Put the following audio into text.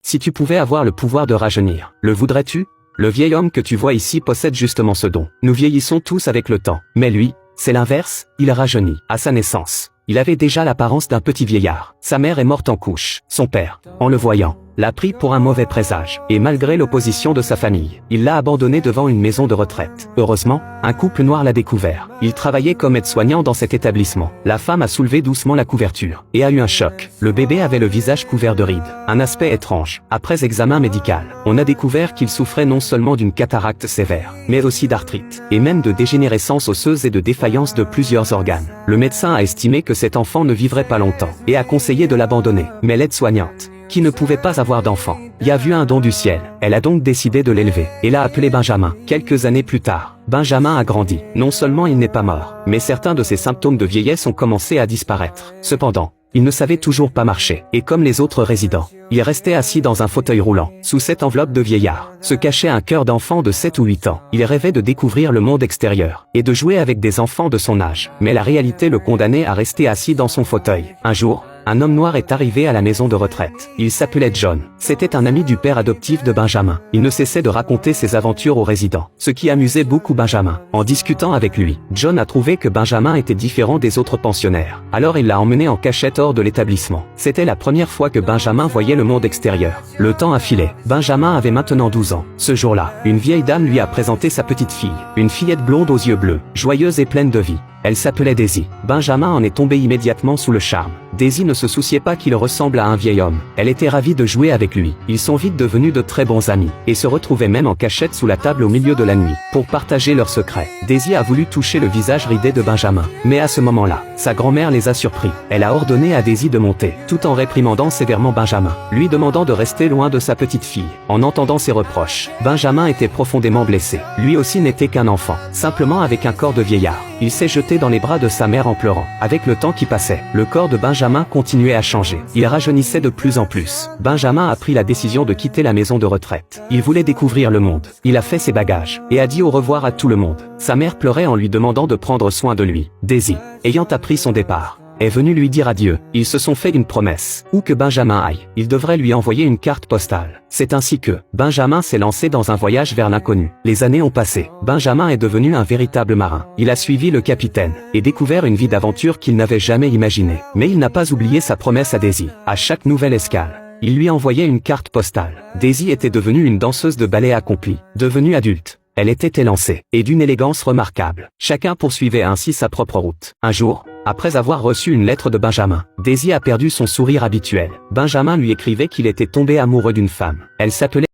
Si tu pouvais avoir le pouvoir de rajeunir, le voudrais-tu? Le vieil homme que tu vois ici possède justement ce don. Nous vieillissons tous avec le temps. Mais lui, c'est l'inverse, il rajeunit. À sa naissance, il avait déjà l'apparence d'un petit vieillard. Sa mère est morte en couche. Son père, en le voyant, l'a pris pour un mauvais présage. Et malgré l'opposition de sa famille, il l'a abandonné devant une maison de retraite. Heureusement, un couple noir l'a découvert. Il travaillait comme aide-soignant dans cet établissement. La femme a soulevé doucement la couverture et a eu un choc. Le bébé avait le visage couvert de rides. Un aspect étrange. Après examen médical, on a découvert qu'il souffrait non seulement d'une cataracte sévère, mais aussi d'arthrite, et même de dégénérescence osseuse et de défaillance de plusieurs organes. Le médecin a estimé que cet enfant ne vivrait pas longtemps, et a conseillé de l'abandonner. Mais l'aide-soignante, qui ne pouvait pas avoir d'enfant, y a vu un don du ciel. Elle a donc décidé de l'élever, et l'a appelé Benjamin. Quelques années plus tard, Benjamin a grandi. Non seulement il n'est pas mort, mais certains de ses symptômes de vieillesse ont commencé à disparaître. Cependant, il ne savait toujours pas marcher, et comme les autres résidents, il restait assis dans un fauteuil roulant. Sous cette enveloppe de vieillard, se cachait un cœur d'enfant de 7 ou 8 ans. Il rêvait de découvrir le monde extérieur, et de jouer avec des enfants de son âge. Mais la réalité le condamnait à rester assis dans son fauteuil. Un jour, un homme noir est arrivé à la maison de retraite. Il s'appelait John. C'était un ami du père adoptif de Benjamin. Il ne cessait de raconter ses aventures aux résidents, ce qui amusait beaucoup Benjamin. En discutant avec lui, John a trouvé que Benjamin était différent des autres pensionnaires. Alors il l'a emmené en cachette hors de l'établissement. C'était la première fois que Benjamin voyait le monde extérieur. Le temps a filé. Benjamin avait maintenant 12 ans. Ce jour-là, une vieille dame lui a présenté sa petite fille. Une fillette blonde aux yeux bleus, joyeuse et pleine de vie. Elle s'appelait Daisy. Benjamin en est tombé immédiatement sous le charme. Daisy ne se souciait pas qu'il ressemble à un vieil homme. Elle était ravie de jouer avec lui. Ils sont vite devenus de très bons amis, et se retrouvaient même en cachette sous la table au milieu de la nuit, pour partager leurs secrets. Daisy a voulu toucher le visage ridé de Benjamin. Mais à ce moment-là, sa grand-mère les a surpris. Elle a ordonné à Daisy de monter, tout en réprimandant sévèrement Benjamin, lui demandant de rester loin de sa petite fille. En entendant ces reproches, Benjamin était profondément blessé. Lui aussi n'était qu'un enfant, simplement avec un corps de vieillard. Il s'est jeté dans les bras de sa mère en pleurant. Avec le temps qui passait, le corps de Benjamin continuait à changer. Il rajeunissait de plus en plus. Benjamin a pris la décision de quitter la maison de retraite. Il voulait découvrir le monde. Il a fait ses bagages, et a dit au revoir à tout le monde. Sa mère pleurait en lui demandant de prendre soin de lui. Daisy, ayant appris son départ, est venu lui dire adieu. Ils se sont fait une promesse. Où que Benjamin aille, il devrait lui envoyer une carte postale. C'est ainsi que Benjamin s'est lancé dans un voyage vers l'inconnu. Les années ont passé. Benjamin est devenu un véritable marin. Il a suivi le capitaine et découvert une vie d'aventure qu'il n'avait jamais imaginée. Mais il n'a pas oublié sa promesse à Daisy. À chaque nouvelle escale, il lui envoyait une carte postale. Daisy était devenue une danseuse de ballet accomplie. Devenue adulte, elle était élancée et d'une élégance remarquable. Chacun poursuivait ainsi sa propre route. Un jour, après avoir reçu une lettre de Benjamin, Daisy a perdu son sourire habituel. Benjamin lui écrivait qu'il était tombé amoureux d'une femme. Elle s'appelait